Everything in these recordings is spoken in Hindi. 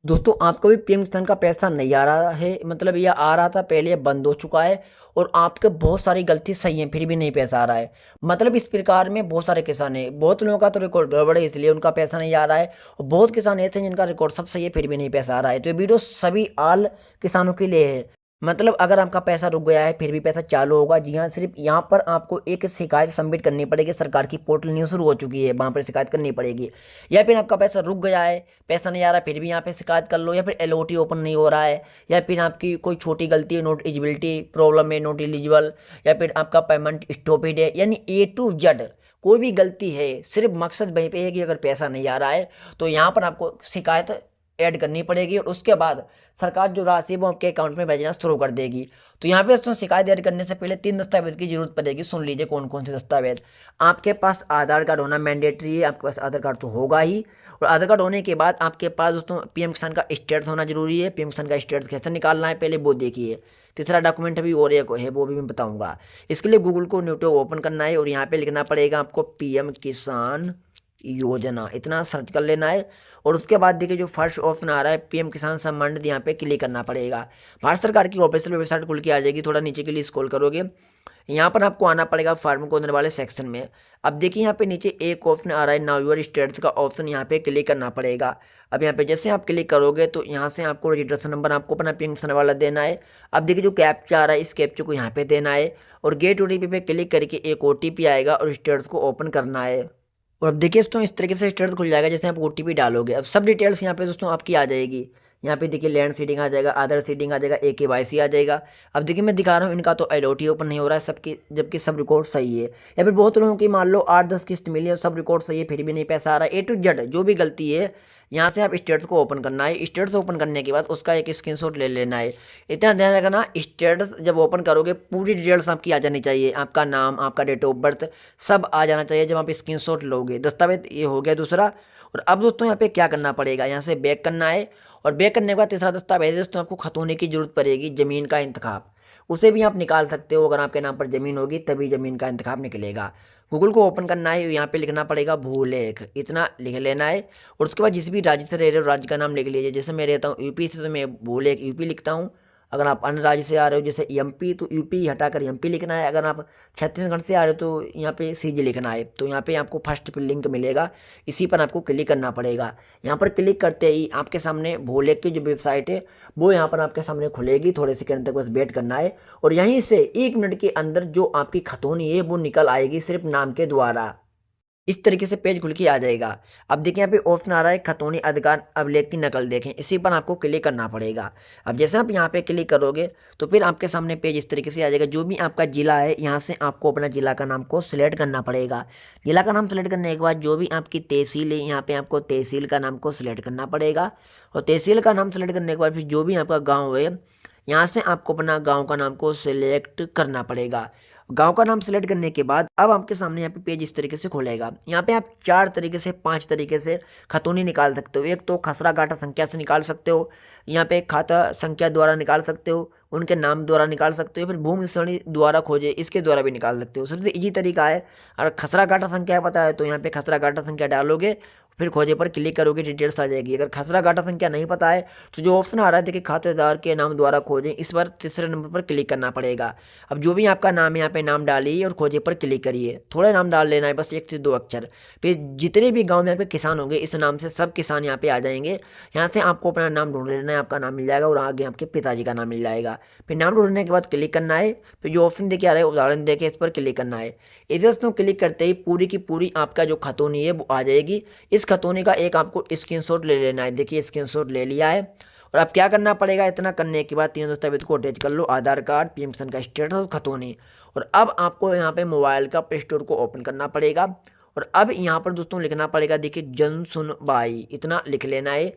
दोस्तों आपका भी पीएम किसान का पैसा नहीं आ रहा है, मतलब ये आ रहा था पहले, ये बंद हो चुका है और आपके बहुत सारी गलती सही है फिर भी नहीं पैसा आ रहा है। मतलब इस प्रकार में बहुत सारे किसान हैं, बहुत लोगों का तो रिकॉर्ड गड़बड़ है इसलिए उनका पैसा नहीं आ रहा है, और बहुत किसान ऐसे हैं जिनका रिकॉर्ड सब सही है फिर भी नहीं पैसा आ रहा है। तो ये वीडियो सभी आल किसानों के लिए है। मतलब अगर आपका पैसा रुक गया है फिर भी पैसा चालू होगा। जी हाँ, सिर्फ यहाँ पर आपको एक शिकायत सबमिट करनी पड़ेगी। सरकार की पोर्टल न्यूज शुरू हो चुकी है, वहां पर शिकायत करनी पड़ेगी। या फिर आपका पैसा रुक गया है, पैसा नहीं आ रहा फिर भी यहाँ पे शिकायत कर लो, या फिर एलओटी ओपन नहीं हो रहा है, या फिर आपकी कोई छोटी गलती है, नोट एलिजिबिलिटी प्रॉब्लम है, नोट एलिजिबल, या फिर आपका पेमेंट स्टॉपेड है, यानी A to Z कोई भी गलती है, सिर्फ मकसद वहीं पे है कि अगर पैसा नहीं आ रहा है तो यहाँ पर आपको शिकायत ऐड करनी पड़ेगी, और उसके बाद सरकार जो राशि है वो आपके अकाउंट में भेजना शुरू कर देगी। तो यहाँ पे दोस्तों शिकायत ऐड करने से पहले 3 दस्तावेज की जरूरत पड़ेगी। सुन लीजिए कौन कौन से दस्तावेज। आपके पास आधार कार्ड होना मैंडेटरी है, आपके पास आधार कार्ड तो होगा ही, और आधार कार्ड होने के बाद आपके पास दोस्तों पीएम किसान का स्टेटस होना जरूरी है। पीएम किसान का स्टेटस कैसे निकालना है पहले वो देखिए। तीसरा डॉक्यूमेंट अभी और एक है, वो भी मैं बताऊंगा। इसके लिए गूगल को न्यूटो ओपन करना है और यहाँ पे लिखना पड़ेगा आपको पीएम किसान योजना, इतना सर्च कर लेना है। और उसके बाद देखिए जो फर्स्ट ऑप्शन आ रहा है पीएम किसान सम्मान निधि, यहाँ पे क्लिक करना पड़ेगा। भारत सरकार की ऑफिशियल वेबसाइट खुल के आ जाएगी। थोड़ा नीचे के लिए स्क्रॉल करोगे, यहाँ पर आपको आना पड़ेगा फार्म को अंदर वाले सेक्शन में। अब देखिए यहाँ पे नीचे एक ऑप्शन आ रहा है नाउ योर स्टेटस का ऑप्शन, यहाँ पे क्लिक करना पड़ेगा। अब यहाँ पे जैसे आप क्लिक करोगे तो यहाँ से आपको रजिस्ट्रेशन नंबर आपको अपना पीएम किसान वाला देना है। अब देखिए जो कैप्चा आ रहा है इस कैप्चा को यहाँ पे देना है, और गेट ओटीपी पे क्लिक करके एक ओटीपी आएगा और स्टेटस को ओपन करना है। और अब देखिए दोस्तों इस तरीके से स्टेटस खुल जाएगा जैसे आप ओटीपी डालोगे। अब सब डिटेल्स यहाँ पे दोस्तों आपकी आ जाएगी। यहाँ पे देखिए लैंड सीडिंग आ जाएगा, आधार सीडिंग आ जाएगा, AKYC आ जाएगा। अब देखिए मैं दिखा रहा हूँ इनका तो एलओटी ओपन नहीं हो रहा है सबकी, जबकि सब रिकॉर्ड सही है। या फिर बहुत लोगों की मान लो 8-10 किस्त मिली है, सब रिकॉर्ड सही है फिर भी नहीं पैसा आ रहा है। A to Z जो भी गलती है यहाँ से आप स्टेटस को ओपन करना है। स्टेटस ओपन करने के बाद उसका एक स्क्रीनशॉट ले लेना है। इतना ध्यान रखना, स्टेटस जब ओपन करोगे पूरी डिटेल्स आपकी आ जानी चाहिए, आपका नाम, आपका डेट ऑफ बर्थ सब आ जाना चाहिए जब आप स्क्रीनशॉट लोगे। दस्तावेज ये हो गया दूसरा। और अब दोस्तों यहाँ पे क्या करना पड़ेगा, यहाँ से बैक करना है, और बैक करने के बाद तीसरा दस्तावेज दोस्तों आपको खतौनी की जरूरत पड़ेगी, जमीन का इंतखाब। उसे भी आप निकाल सकते हो, अगर आपके नाम पर जमीन होगी तभी जमीन का इंतखाब निकलेगा। गूगल को ओपन करना है, यहाँ पे लिखना पड़ेगा भूलेख, इतना लिख लेना है। और उसके बाद जिस भी राज्य से रह रहे हो राज्य का नाम लिख लीजिए। जैसे मैं रहता हूँ यूपी से तो मैं भूलेख यूपी लिखता हूँ। अगर आप अन्य राज्य से आ रहे हो जैसे एमपी तो यूपी हटाकर एमपी लिखना है। अगर आप छत्तीसगढ़ से आ रहे हो तो यहाँ पे CG लिखना है। तो यहाँ पे आपको फर्स्ट पे लिंक मिलेगा, इसी पर आपको क्लिक करना पड़ेगा। यहाँ पर क्लिक करते ही आपके सामने भोलेख की जो वेबसाइट है वो यहाँ पर आपके सामने खुलेगी। थोड़े सेकंड तक बस वेट करना है, और यहीं से 1 मिनट के अंदर जो आपकी खतौनी है वो निकल आएगी सिर्फ नाम के द्वारा। इस तरीके से पेज खुल के आ जाएगा। अब देखिए यहाँ पे ऑप्शन आ रहा है खतौनी अधिकार अभिलेख की नकल देखें, इसी पर आपको क्लिक करना पड़ेगा। अब जैसे आप यहाँ पे क्लिक करोगे तो फिर आपके सामने पेज इस तरीके से आ जाएगा। जो भी आपका जिला है यहाँ से आपको अपना जिला का नाम को सिलेक्ट करना पड़ेगा। जिला का नाम सेलेक्ट करने के बाद जो भी आपकी तहसील है यहाँ पे आपको तहसील का नाम को सिलेक्ट करना पड़ेगा। और तहसील का नाम सेलेक्ट करने के बाद फिर जो भी आपका गाँव है यहाँ से आपको अपना गाँव का नाम को सिलेक्ट करना पड़ेगा। गांव का नाम सेलेक्ट करने के बाद अब आपके सामने यहाँ पे पेज इस तरीके से खुलेगा। यहाँ पे आप 4 तरीके से 5 तरीके से खतौनी निकाल सकते हो। एक तो खसरा गाटा संख्या से निकाल सकते हो, यहाँ पे खाता संख्या द्वारा निकाल सकते हो, उनके नाम द्वारा निकाल सकते हो, फिर भूमि श्रेणी द्वारा खोजे इसके द्वारा भी निकाल सकते हो। सबसे इजी तरीका है। अगर खसरा गाटा संख्या पता है तो यहाँ पे खसरा गाटा संख्या डालोगे, फिर खोजे पर क्लिक करोगे, डिटेल्स आ जाएगी। अगर खसरा गाटा संख्या नहीं पता है तो जो ऑप्शन आ रहा है देखिए खातेदार के नाम द्वारा खोजें, इस पर तीसरे नंबर पर क्लिक करना पड़ेगा। अब जो भी आपका नाम है यहाँ पे नाम डालिए और खोजे पर क्लिक करिए। थोड़ा नाम डाल लेना है, बस 1 से 2 अक्षर। फिर जितने भी गांव में यहाँ पे किसान होंगे इस नाम से सब किसान यहाँ पे आ जाएंगे। यहाँ से आपको अपना नाम ढूंढ लेना है, आपका नाम मिल जाएगा और आगे आपके पिताजी का नाम मिल जाएगा। फिर नाम ढूंढने के बाद क्लिक करना है, फिर जो ऑप्शन देखे आ रहा है उदाहरण देके इस पर क्लिक करना है। इधर दोस्तों क्लिक करते ही पूरी की पूरी आपका जो खतौनी है वो आ जाएगी। इस खतौनी का एक आपको स्क्रीनशॉट ले लेना है। देखिए स्क्रीनशॉट ले लिया है। और अब क्या करना पड़ेगा, इतना करने के बाद 3 दस्तावेज को अटैच कर लो, आधार कार्ड, पीएम किसान का स्टेटस और खतौनी। और अब आपको यहाँ पे मोबाइल का प्ले स्टोर को ओपन करना पड़ेगा। और अब यहाँ पर दोस्तों लिखना पड़ेगा, देखिए जन सुनवाई, इतना लिख लेना है।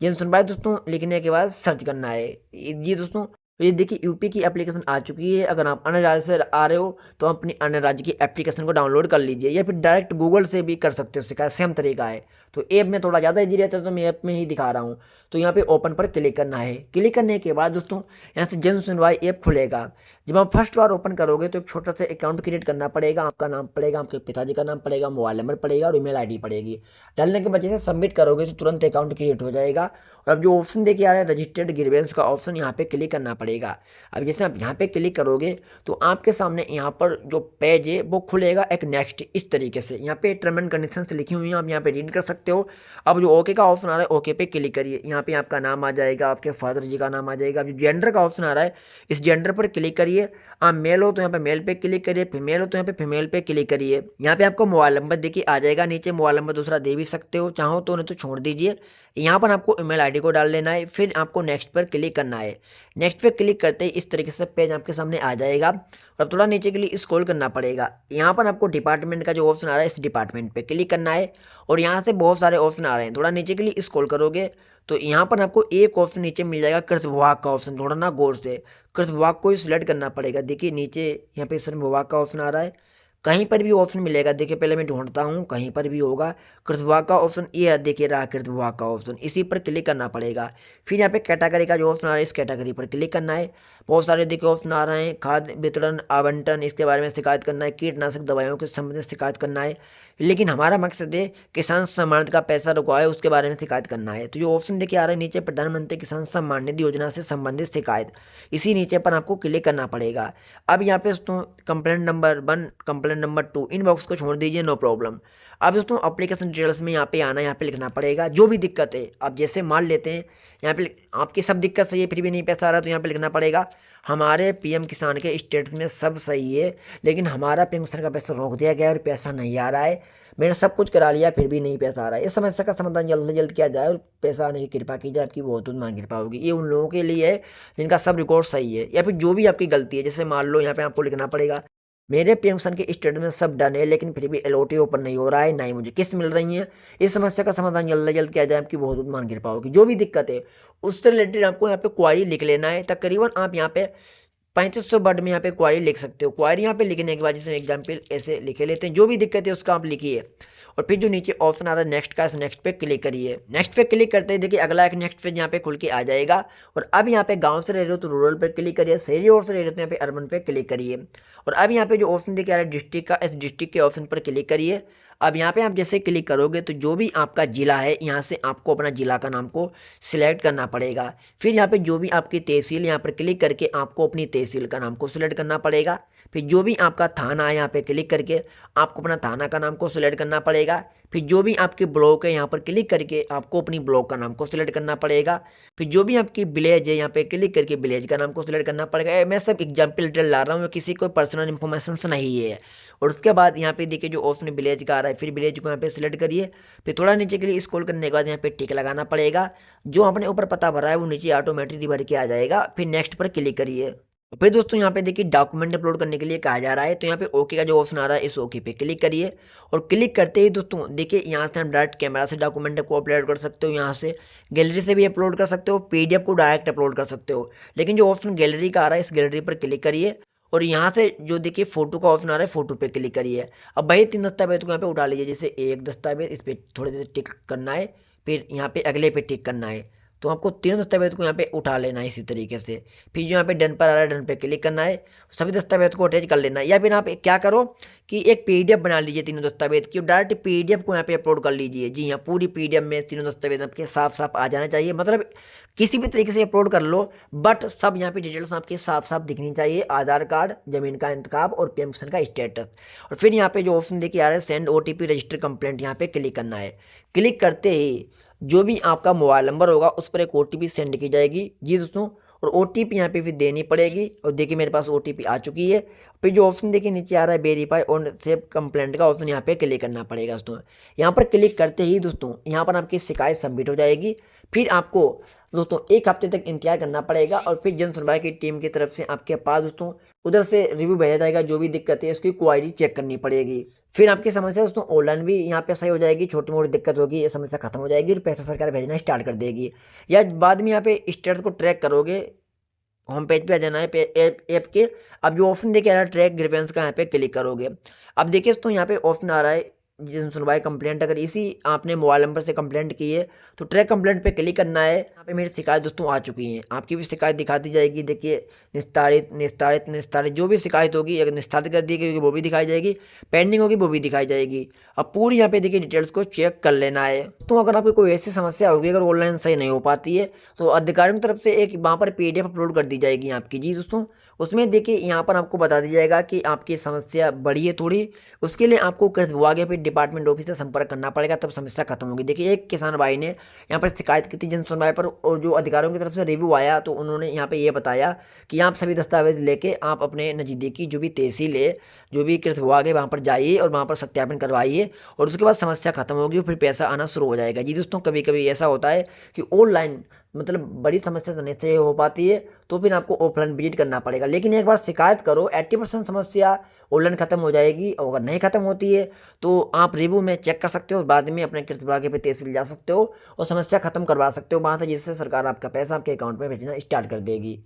जन सुनवाई दोस्तों लिखने के बाद सर्च करना है। ये दोस्तों ये देखिए यूपी की एप्लीकेशन आ चुकी है। अगर आप अन्य राज्य से आ रहे हो तो अपनी अन्य राज्य की एप्लीकेशन को डाउनलोड कर लीजिए, या फिर डायरेक्ट गूगल से भी कर सकते हो, उसका सेम तरीका है। तो ऐप में थोड़ा ज़्यादा इजी रहता है तो मैं ऐप में ही दिखा रहा हूँ। तो यहाँ पे ओपन पर क्लिक करना है। क्लिक करने के बाद दोस्तों यहाँ से जन सुनवाई ऐप खुलेगा। जब आप फर्स्ट बार ओपन करोगे तो एक छोटा सा अकाउंट क्रिएट करना पड़ेगा। आपका नाम पड़ेगा, आपके पिताजी का नाम पड़ेगा, मोबाइल नंबर पड़ेगा और ईमेल आईडी पड़ेगी। डालने के बाद जैसे सबमिट करोगे तो तुरंत अकाउंट क्रिएट हो जाएगा। और अब जो ऑप्शन देखिए आ रहा है रजिस्टर्ड ग्रीवेंस का ऑप्शन, यहाँ पे क्लिक करना पड़ेगा। अब जैसे आप यहाँ पे क्लिक करोगे तो आपके सामने यहाँ पर जो पेज है वो खुलेगा एक नेक्स्ट इस तरीके से। यहाँ पे टर्म एंड कंडीशंस लिखी हुई हैं, आप यहाँ पे रीड कर सकते हो। अब जो ओके का ऑप्शन आ रहा है ओके पे क्लिक करिए। यहाँ पे आपका नाम आ जाएगा, आपके फादर जी का नाम आ जाएगा। अब जो जेंडर का ऑप्शन आ रहा है इस जेंडर पर क्लिक करिए। आप मेल हो तो यहाँ पे मेल पे क्लिक करिए, फीमेल हो तो यहाँ पे फीमेल पे क्लिक करिए। यहाँ पे आपको मोबाइल नंबर देखिए आ जाएगा नीचे, मोबाइल नंबर दूसरा दे भी सकते हो, चाहो तो नहीं तो छोड़ दीजिए। यहाँ पर आपको ईमेल आईडी को डाल लेना है, फिर आपको नेक्स्ट पर क्लिक करना है। नेक्स्ट पे क्लिक करते ही इस तरीके से पेज आपके सामने आ जाएगा। और अब थोड़ा नीचे के लिए स्क्रॉल करना पड़ेगा। यहाँ पर आपको डिपार्टमेंट का जो ऑप्शन आ रहा है इस डिपार्टमेंट पे क्लिक करना है। और यहाँ से बहुत सारे ऑप्शन आ रहे हैं, थोड़ा नीचे के लिए स्क्रॉल करोगे तो यहाँ पर आपको एक ऑप्शन नीचे मिल जाएगा कृषि विभाग का ऑप्शन। थोड़ा ना गौर से कृषि विभाग को ही सिलेक्ट करना पड़ेगा। देखिए नीचे यहाँ पे श्रम विभाग का ऑप्शन आ रहा है, कहीं पर भी ऑप्शन मिलेगा। देखिए पहले मैं ढूंढता हूँ, कहीं पर भी होगा कृषि विभाग का ऑप्शन, ये है देखिए रहा कृषि विभाग का ऑप्शन, इसी पर क्लिक करना पड़ेगा। फिर यहाँ पे कैटेगरी का जो ऑप्शन आ रहा है इस कैटेगरी पर क्लिक करना है। बहुत सारे देखिए ऑप्शन आ रहे हैं, खाद्य वितरण आवंटन इसके बारे में शिकायत करना है, कीटनाशक दवाइयों के संबंधित शिकायत करना है। लेकिन हमारा मकसद है किसान सम्मान निधि का पैसा रुका है उसके बारे में शिकायत करना है। तो जो ऑप्शन देखिए आ रहा है नीचे प्रधानमंत्री किसान सम्मान निधि योजना से संबंधित शिकायत, इसी नीचे पर आपको क्लिक करना पड़ेगा। अब यहाँ पे दोस्तों कंप्लेंट नंबर 1 कंप्लेंट नंबर 2 इन बॉक्स को छोड़ दीजिए, नो प्रॉब्लम। अब दोस्तों एप्लीकेशन डिटेल्स में यहाँ पे आना, यहाँ पे लिखना पड़ेगा जो भी दिक्कत है। अब जैसे मान लेते हैं यहाँ पे आपकी सब दिक्कत सही है फिर भी नहीं पैसा आ रहा, तो यहाँ पे लिखना पड़ेगा हमारे पीएम किसान के स्टेटस में सब सही है लेकिन हमारा पीएम किसान का पैसा रोक दिया गया और पैसा नहीं आ रहा है, मैंने सब कुछ करा लिया फिर भी नहीं पैसा आ रहा है। इस समस्या का समाधान जल्द से जल्द किया जाए और पैसा आने की कृपा की जाए, आपकी बहुत मान कृपा होगी। ये उन लोगों के लिए है जिनका सब रिकॉर्ड सही है या फिर जो भी आपकी गलती है। जैसे मान लो यहाँ पे आपको लिखना पड़ेगा मेरे पीएम किसान के स्टेटमेंट में सब डन है लेकिन फिर भी एलओटी ओपन नहीं हो रहा है, ना ही मुझे किस्त मिल रही है। इस समस्या का समाधान जल्द से जल्द किया जाए, आपकी बहुत मान कृपा होगी। जो भी दिक्कत है उससे रिलेटेड आपको यहाँ पे क्वारी लिख लेना है। तकरीबन आप यहाँ पे 3500 वर्ड में यहाँ पे क्वारी लिख सकते हो। क्वारी यहाँ पे लिखने के बाद जैसे एग्जाम्पल ऐसे लिखे लेते हैं, जो भी दिक्कत है उसका आप लिखिए। और फिर जो नीचे ऑप्शन आ रहा है नेक्स्ट का, इस नेक्स्ट पे क्लिक करिए। नेक्स्ट पे क्लिक करते ही देखिए अगला एक नेक्स्ट पेज यहाँ पे खुल के आ जाएगा। और अब यहाँ पे गांव से रह रहे हो तो रूरल पे क्लिक करिए, शहरी और से रह रहे हो तो यहाँ पे अर्बन पे क्लिक करिए। और अब यहाँ पे जो ऑप्शन देखिए आ रहा है डिस्ट्रिक्ट का, इस डिस्ट्रिक्ट के ऑप्शन पर क्लिक करिए। अब यहाँ पे आप जैसे क्लिक करोगे तो जो भी आपका जिला है यहाँ से आपको अपना जिला का नाम को सिलेक्ट करना पड़ेगा। फिर यहाँ पे जो भी आपकी तहसील, यहाँ पर क्लिक करके आपको अपनी तहसील का नाम को सिलेक्ट करना पड़ेगा। फिर जो भी आपका थाना है यहाँ पे क्लिक करके आपको अपना थाना का नाम को सिलेक्ट करना पड़ेगा। फिर जो भी आपके ब्लॉक है यहाँ पर क्लिक करके आपको अपनी ब्लॉक का नाम को सिलेक्ट करना पड़ेगा। फिर जो भी आपकी विलेज है यहाँ पे क्लिक करके विलेज का नाम को सिलेक्ट करना पड़ेगा। मैं सब एग्जाम्पल डिटेल ला रहा हूँ, किसी को पर्सनल इन्फॉर्मेशन नहीं है। और उसके बाद यहाँ पे देखिए जो ऑप्शन विलेज का आ रहा है, फिर विलेज को यहाँ पे सिलेक्ट करिए। फिर थोड़ा नीचे के लिए स्क्रॉल करने के बाद यहाँ पे टिक लगाना पड़ेगा। जो आपने ऊपर पता भरा है वो नीचे ऑटोमेटिकली भर के आ जाएगा। फिर नेक्स्ट पर क्लिक करिए। फिर दोस्तों यहाँ पे देखिए डॉक्यूमेंट अपलोड करने के लिए कहा जा रहा है, तो यहाँ पे ओके का जो ऑप्शन आ रहा है इस ओके पे क्लिक करिए। और क्लिक करते ही दोस्तों देखिए यहाँ से हम डायरेक्ट कैमरा से डॉक्यूमेंट को अपलोड कर सकते हो, यहाँ से गैलरी से भी अपलोड कर सकते हो, पीडीएफ को डायरेक्ट अपलोड कर सकते हो। लेकिन जो ऑप्शन गैलरी का आ रहा है इस गैलरी पर क्लिक करिए। और यहाँ से जो देखिए फोटो का ऑप्शन आ रहा है फोटो पे क्लिक करिए। अब वही 3 दस्तावेज को यहाँ पे उठा लीजिए। जैसे एक दस्तावेज इस पर थोड़ी देर टिक करना है, फिर यहाँ पे अगले पे टिक करना है। तो आपको तीनों दस्तावेज को यहाँ पे उठा लेना है इसी तरीके से। फिर जो यहाँ पे डन पर आ रहा है डन पे क्लिक करना है, सभी दस्तावेज को अटैच कर लेना है। या फिर आप क्या करो कि एक पीडीएफ बना लीजिए तीनों दस्तावेज की, डायरेक्ट पीडीएफ को यहाँ पे अपलोड कर लीजिए। जी हाँ, पूरी पीडीएफ में तीनों दस्तावेज आपके साफ साफ आ जाना चाहिए। मतलब किसी भी तरीके से अपलोड कर लो बट सब यहाँ पे डिटेल्स आपके साफ साफ दिखनी चाहिए, आधार कार्ड, जमीन का इंतखाब और पीएम किसान का स्टेटस। और फिर यहाँ पे जो ऑप्शन देखिए आ रहा है सेंड ओटीपी रजिस्टर कंप्लेंट, यहाँ पे क्लिक करना है। क्लिक करते ही जो भी आपका मोबाइल नंबर होगा उस पर एक ओटीपी सेंड की जाएगी जी दोस्तों। और ओटीपी यहाँ पे फिर देनी पड़ेगी। और देखिए मेरे पास ओटीपी आ चुकी है। फिर जो ऑप्शन देखिए नीचे आ रहा है वेरीफाई ऑन सेव कंप्लेंट का ऑप्शन, यहाँ पे क्लिक करना पड़ेगा दोस्तों। यहाँ पर क्लिक करते ही दोस्तों यहाँ पर आपकी शिकायत सबमिट हो जाएगी। फिर आपको दोस्तों 1 हफ्ते तक इंतजार करना पड़ेगा। और फिर जन सुनवाई की टीम की तरफ से आपके पास दोस्तों उधर से रिव्यू भेजा जाएगा। जो भी दिक्कत है इसकी क्वायरी चेक करनी पड़ेगी। फिर आपकी समस्या दोस्तों ऑनलाइन भी यहाँ पे सही हो जाएगी, छोटी मोटी दिक्कत होगी ये समस्या खत्म हो जाएगी और पैसा सरकार भेजना स्टार्ट कर देगी। या बाद में यहाँ पे स्टेटस को ट्रैक करोगे, होम पेज पे आ जाना है ऐप के। अब जो ऑप्शन देखिए आ रहा है ट्रैक ग्रीवेंस का, यहाँ पे क्लिक करोगे। अब देखिए दोस्तों यहाँ पे ऑप्शन आ रहा है जन सुनवाई कंप्लेंट अगर इसी आपने मोबाइल नंबर से कंप्लेंट की है तो ट्रैक कंप्लेंट पे क्लिक करना है। यहाँ पे मेरी शिकायत दोस्तों आ चुकी है, आपकी भी शिकायत दिखा दी जाएगी। देखिए निस्तारित निस्तारित निस्तारित, जो भी शिकायत होगी अगर निस्तारित कर दी गई वो भी दिखाई जाएगी, पेंडिंग होगी वो भी दिखाई जाएगी। अब पूरी यहाँ पे देखिए डिटेल्स को चेक कर लेना है। तो अगर आपको कोई ऐसी समस्या होगी, अगर ऑनलाइन सही नहीं हो पाती है तो अधिकारियों की तरफ से एक वहाँ पर PDF अपलोड कर दी जाएगी आपकी। जी दोस्तों, उसमें देखिए यहाँ पर आपको बता दिया जाएगा कि आपकी समस्या बड़ी है थोड़ी, उसके लिए आपको कृषि विभाग या फिर डिपार्टमेंट ऑफिस से संपर्क करना पड़ेगा, तब समस्या खत्म होगी। देखिए एक किसान भाई ने यहाँ पर शिकायत की थी जन सुनवाई पर, और जो अधिकारियों की तरफ से रिव्यू आया तो उन्होंने यहाँ पे ये बताया कि आप सभी दस्तावेज लेके आप अपने नज़दीकी जो भी तहसील है, जो भी कृषि विभाग है, वहाँ पर जाइए और वहाँ पर सत्यापन करवाइए, और उसके बाद समस्या खत्म होगी, फिर पैसा आना शुरू हो जाएगा। जी दोस्तों, कभी कभी ऐसा होता है कि ऑनलाइन मतलब बड़ी समस्या नहीं से हो पाती है तो फिर आपको ऑफलाइन विजिट करना पड़ेगा। लेकिन एक बार शिकायत करो, 80% समस्या ऑनलाइन खत्म हो जाएगी। और अगर नहीं खत्म होती है तो आप रिव्यू में चेक कर सकते हो, बाद में अपने कृषि विभाग पे तहसील जा सकते हो और समस्या खत्म करवा सकते हो वहाँ से, जिससे सरकार आपका पैसा आपके अकाउंट में भेजना स्टार्ट कर देगी।